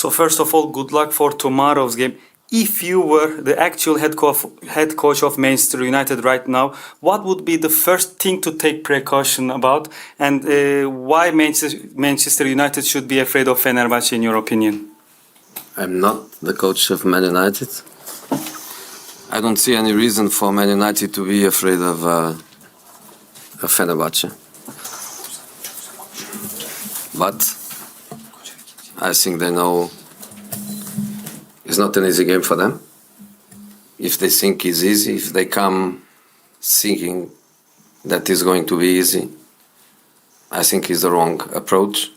So first of all, good luck for tomorrow's game. If you were the actual head coach of Manchester United right now, what would be the first thing to take precaution about, and why Manchester United should be afraid of Fenerbahce in your opinion? I'm not the coach of Man United. I don't see any reason for Man United to be afraid of Fenerbahce. But I think they know it's not an easy game for them. If they think it's easy, if they come thinking that it's going to be easy, I think it's the wrong approach.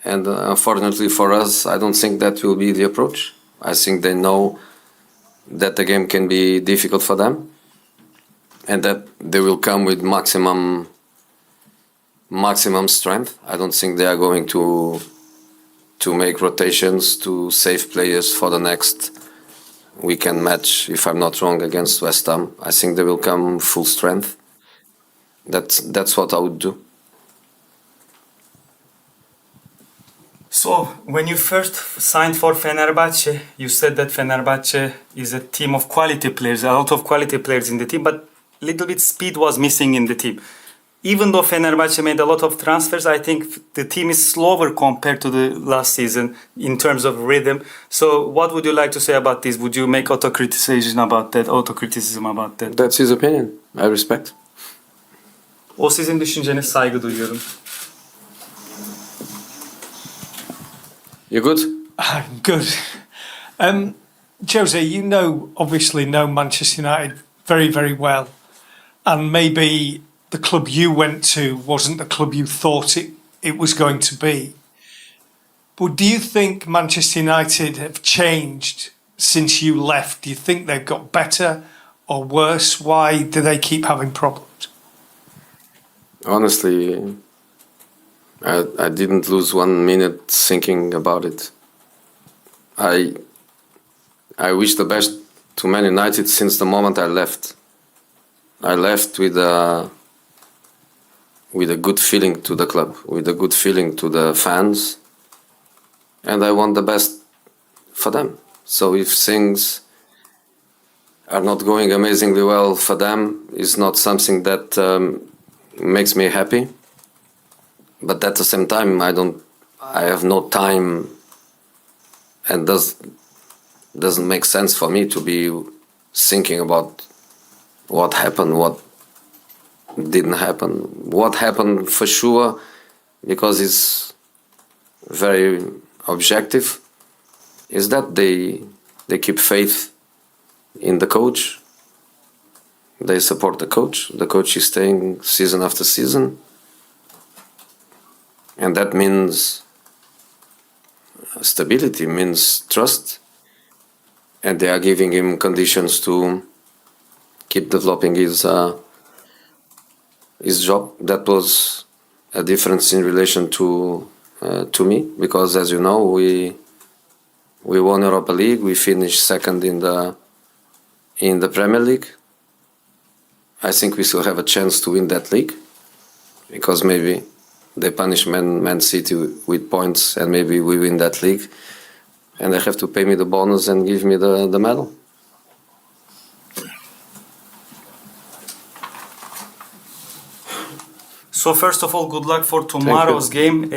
And unfortunately for us, I don't think that will be the approach. I think they know that the game can be difficult for them and that they will come with maximum strength. I don't think they are going to make rotations to save players for the next weekend match, if I'm not wrong, against West Ham. I think they will come full strength. That's what I would do. So, when you first signed for Fenerbahce, you said that Fenerbahce is a team of quality players, a lot of quality players in the team, but a little bit speed was missing in the team. Even though Fenerbahce made a lot of transfers, I think the team is slower compared to the last season in terms of rhythm. So, what would you like to say about this? Would you make autocriticism about that? That's his opinion. I respect. O sizin düşünceniz, saygı duyuyorum. You good? I'm good. Jose, you obviously know Manchester United very, very well. And maybe the club you went to wasn't the club you thought it was going to be. But do you think Manchester United have changed since you left? Do you think they've got better or worse? Why do they keep having problems? Honestly, I didn't lose 1 minute thinking about it. I wish the best to Man United since the moment I left. I left with a good feeling to the club, with a good feeling to the fans, and I want the best for them. So if things are not going amazingly well for them, it's not something that makes me happy. But at the same time, I have no time, and doesn't make sense for me to be thinking about what happened, what didn't happen. What happened for sure, because it's very objective, is that they keep faith in the coach. They support the coach. The coach is staying season after season. And that means stability, means trust. And they are giving him conditions to keep developing his job. That was a difference in relation to me, because as you know, we won Europa League. We finished second in the Premier League. I think we still have a chance to win that league, because maybe they punish Man City with points, and maybe we win that league, and they have to pay me the bonus and give me the medal. So first of all, good luck for tomorrow's game.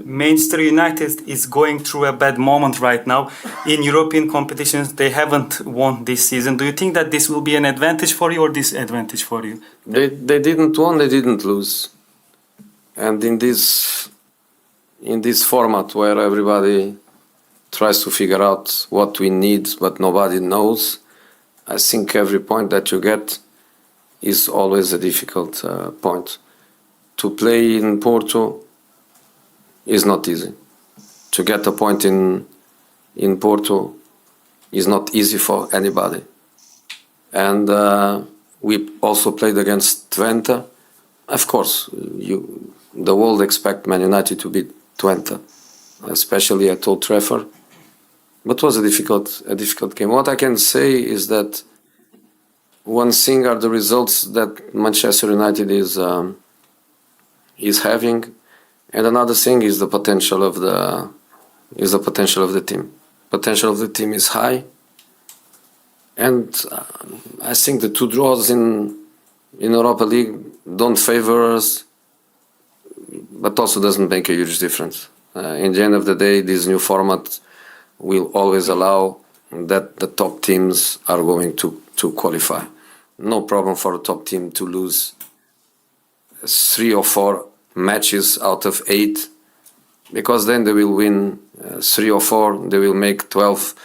Manchester United is going through a bad moment right now. In European competitions, they haven't won this season. Do you think that this will be an advantage for you or disadvantage for you? They didn't win, they didn't lose. And in this format where everybody tries to figure out what we need but nobody knows, I think every point that you get is always a difficult point. To play in Porto is not easy. To get a point in Porto is not easy for anybody. And we also played against Twente. Of course, the world expect Man United to beat Twente, especially at Old Trafford. But it was a difficult game. What I can say is that one thing are the results that Manchester United is having, and another thing is the potential of is the potential of the team. Potential of the team is high, and I think the 2 draws in Europa League don't favor us, but also doesn't make a huge difference. In the end of the day, this new format will always allow that the top teams are going to qualify. No problem for a top team to lose 3 or 4 matches out of 8, because then they will win 3 or 4, they will make 12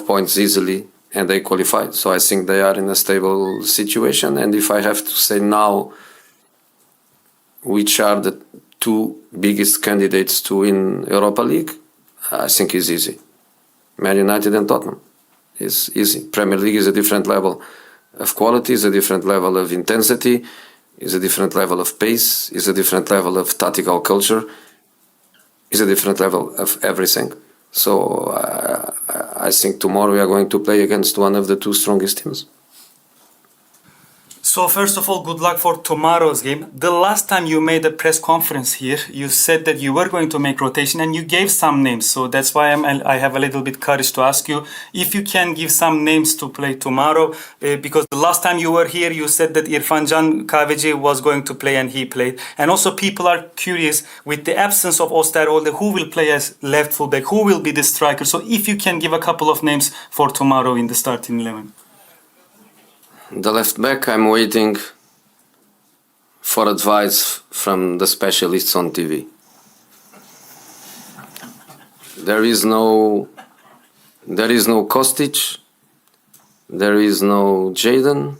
points easily, and they qualify. So I think they are in a stable situation. And if I have to say now which are the 2 biggest candidates to win Europa League, I think it's easy. Man United and Tottenham is easy. Premier League is a different level of quality, is a different level of intensity, is a different level of pace, is a different level of tactical culture, is a different level of everything. So I think tomorrow we are going to play against one of the 2 strongest teams. So first of all, good luck for tomorrow's game. The last time you made a press conference here, you said that you were going to make rotation and you gave some names. So that's why I have a little bit courage to ask you if you can give some names to play tomorrow. Because the last time you were here, you said that İrfan Can Kahveci was going to play and he played. And also people are curious with the absence of Osterwolde, who will play as left fullback, who will be the striker. So if you can give a couple of names for tomorrow in the starting 11. The left back, I'm waiting for advice from the specialists on TV. There is no Kostic, there is no Jadon,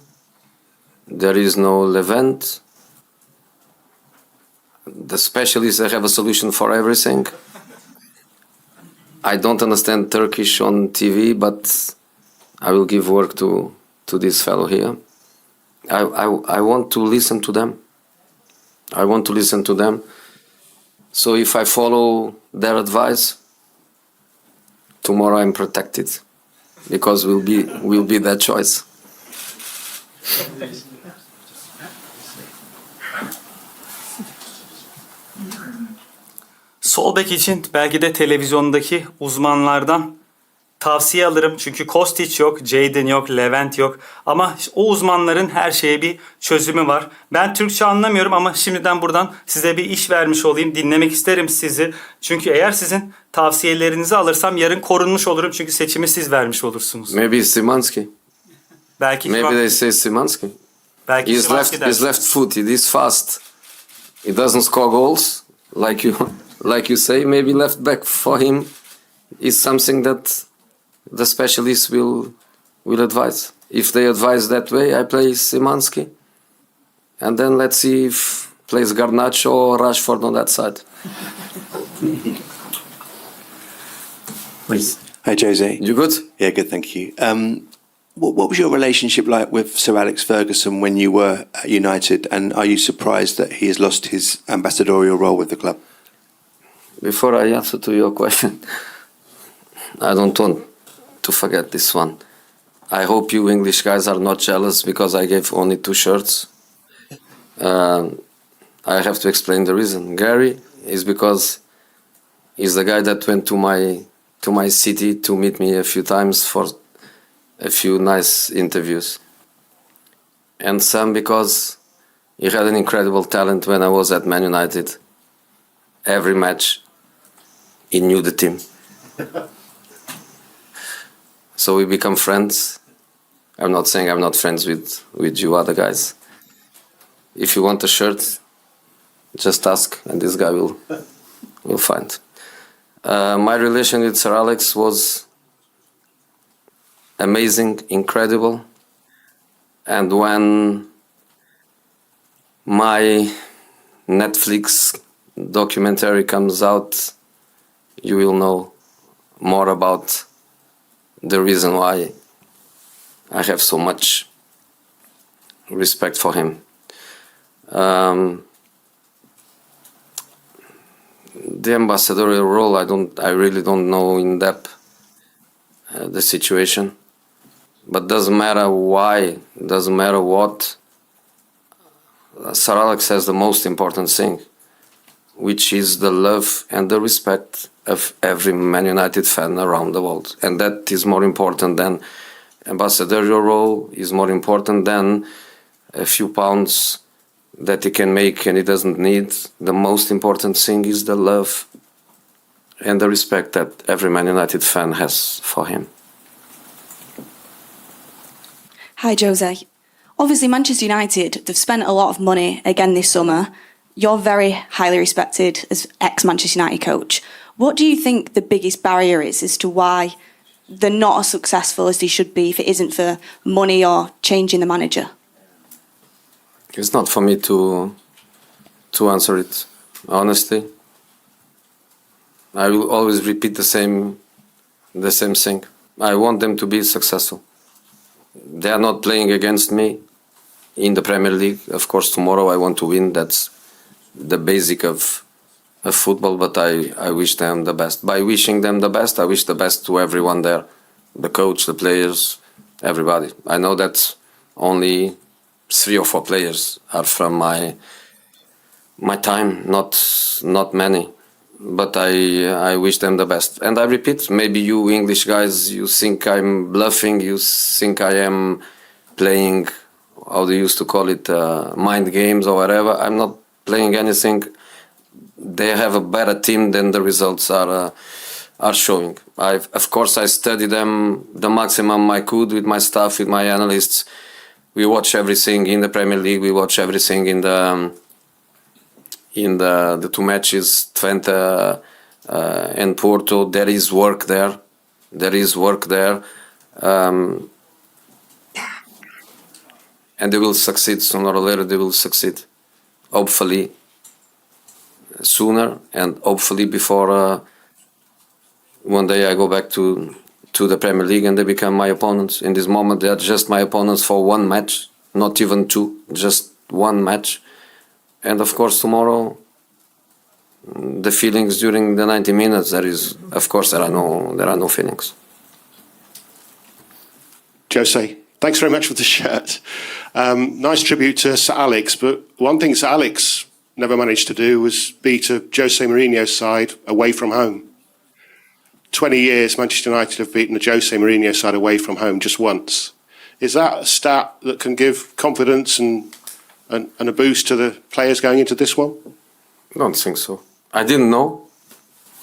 there is no Levent. The specialists, they have a solution for everything. I don't understand Turkish on TV, but I will give work to this fellow here. I want to listen to them. I want to listen to them. So if I follow their advice, tomorrow I'm protected, because will be their choice. Sol bek için belki de televizyondaki uzmanlardan tavsiye alırım. Çünkü Kostic yok, Jadon yok, Levent yok. Ama o uzmanların her şeye bir çözümü var. Ben Türkçe anlamıyorum ama şimdiden buradan size bir iş vermiş olayım. Dinlemek isterim sizi. Çünkü eğer sizin tavsiyelerinizi alırsam yarın korunmuş olurum. Çünkü seçimi siz vermiş olursunuz. Maybe Szymanski. Belki Maybe they say Szymanski. belki He's left footed. He's fast. He doesn't score goals like you say. Maybe left back for him is something that the specialists will advise. If they advise that way, I play Szymanski, and then let's see if plays Garnacho or Rashford on that side. Please. Hi, Jose. You good? Yeah, good, thank you. What was your relationship like with Sir Alex Ferguson when you were at United, and are you surprised that he has lost his ambassadorial role with the club? Before I answer to your question, I don't want to forget this one. I hope you English guys are not jealous because I gave only 2 shirts. I have to explain the reason. Gary is because he's the guy that went to my city to meet me a few times for a few nice interviews. And Sam because he had an incredible talent when I was at Man United. Every match he knew the team. So we become friends. I'm not saying I'm not friends with you other guys. If you want a shirt, just ask and this guy will find. My relation with Sir Alex was amazing, incredible. And when my Netflix documentary comes out, you will know more about the reason why I have so much respect for him. The ambassadorial role, I really don't know in depth the situation, but doesn't matter why, doesn't matter what. Sir Alex has the most important thing, which is the love and the respect of every Man United fan around the world. And that is more important than ambassadorial role, is more important than a few pounds that he can make and he doesn't need. The most important thing is the love and the respect that every Man United fan has for him. Hi, Jose. Obviously, Manchester United, they've spent a lot of money again this summer. You're very highly respected as ex-Manchester United coach. What do you think the biggest barrier is as to why they're not as successful as they should be if it isn't for money or changing the manager? It's not for me to answer it, honestly. I will always repeat the same thing. I want them to be successful. They are not playing against me in the Premier League. Of course, tomorrow I want to win. That's the basic of football, but I wish them the best. By wishing them the best, I wish the best to everyone there. The coach, the players, everybody. I know that only 3 or 4 players are from my time, not many. But I wish them the best. And I repeat, maybe you English guys, you think I'm bluffing, you think I am playing, how they used to call it, mind games or whatever. I'm not playing anything. They have a better team than the results are showing. Of course, I study them the maximum I could with my staff, with my analysts. We watch everything in the Premier League. We watch everything in the 2 matches, Twente and Porto. There is work there. And they will succeed sooner or later. They will succeed. Hopefully sooner, and hopefully before one day I go back to the Premier League and they become my opponents. In this moment, they are just my opponents for 1 match, not even 2, just 1 match. And of course, tomorrow, the feelings during the 90 minutes, there are no feelings. Jose, thanks very much for the shirt. Nice tribute to Sir Alex, but one thing Sir Alex never managed to do was beat a Jose Mourinho's side away from home. 20 years Manchester United have beaten the Jose Mourinho side away from home just once. Is that a stat that can give confidence and a boost to the players going into this one? I don't think so. I didn't know.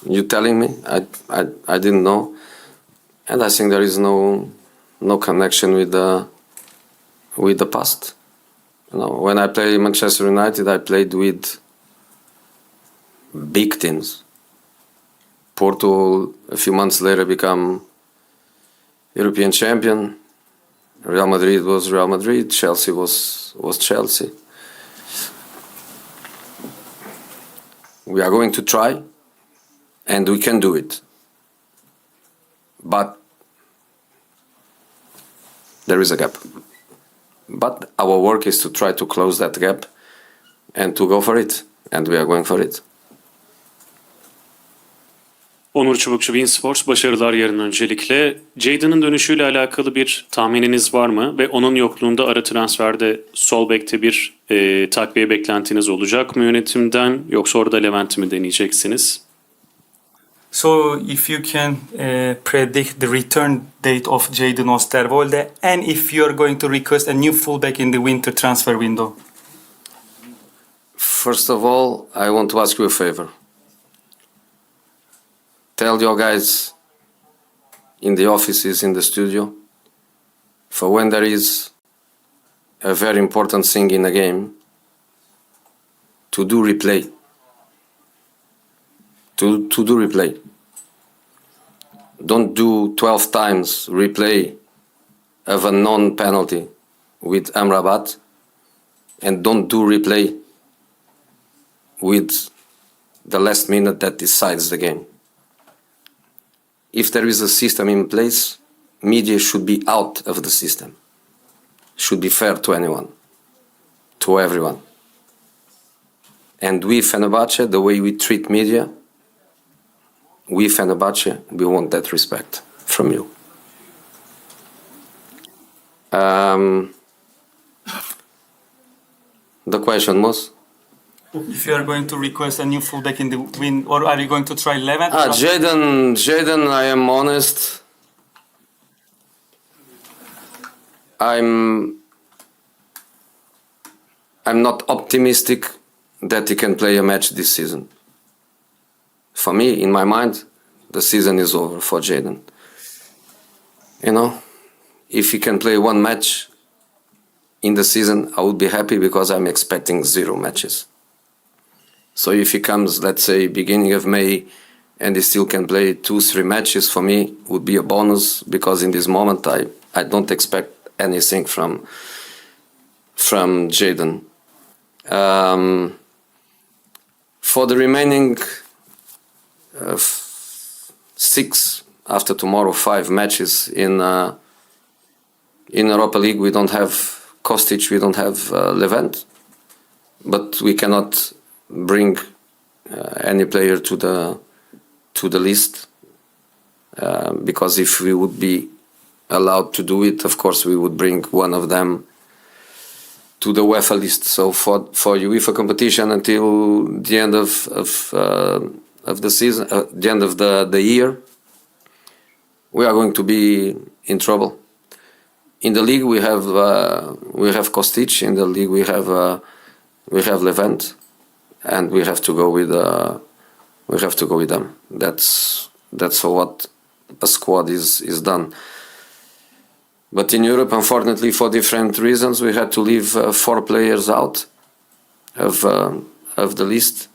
You telling me? I didn't know. And I think there is no connection with the past. You know, when I played Manchester United, I played with big teams. Porto, a few months later, become European champion. Real Madrid was Real Madrid. Chelsea was Chelsea. We are going to try, and we can do it. But there is a gap. But our work is to try to close that gap and to go for it. And we are going for it. Onur Çubukçu, beIN Sports, başarılar yarın öncelikle. Jadon'ın dönüşüyle alakalı bir tahmininiz var mı? Ve onun yokluğunda ara transferde sol bekte bir takviye beklentiniz olacak mı yönetimden? Yoksa orada Levent'i mi deneyeceksiniz? So if you can predict the return date of Jadon Osterwolde, and if you're going to request a new fullback in the winter transfer window. First of all, I want to ask you a favor. Tell your guys in the offices, in the studio, for when there is a very important thing in a game, to do replay. To do replay. Don't do 12 times replay of a non-penalty with Amrabat, and don't do replay with the last minute that decides the game. If there is a system in place, media should be out of the system. Should be fair to anyone, to everyone. And we, Fenerbahce, the way we treat media, we, Fenerbahce, we want that respect from you. The question was? If you are going to request a new fullback in the win, or are you going to try Levent? Jadon, I am honest. I'm not optimistic that he can play a match this season. For me, in my mind, the season is over for Jadon. You know, if he can play one match in the season, I would be happy because I'm expecting 0 matches. So if he comes, let's say, beginning of May, and he still can play 2-3 matches, for me, would be a bonus, because in this moment I don't expect anything from Jadon. For the remaining 6, after tomorrow, 5 matches in Europa League, we don't have Kostic, we don't have Levent, but we cannot bring any player to the list, because if we would be allowed to do it, of course we would bring one of them to the UEFA list. So for UEFA competition until the end of the season, the end of the year, we are going to be in trouble. In the league we have Kostic. In the league we have Levent, and we have to go with them. That's for what a squad is done. But in Europe, unfortunately, for different reasons, we had to leave 4 players out of the list,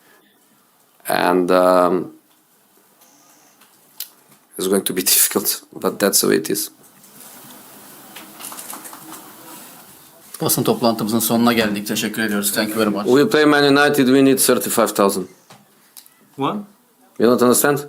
and it's going to be difficult. But that's the way it is. Basın toplantımızın sonuna geldik. Teşekkür ediyoruz. Thank you very much. We play Man United. We need 35,000. What? You don't understand?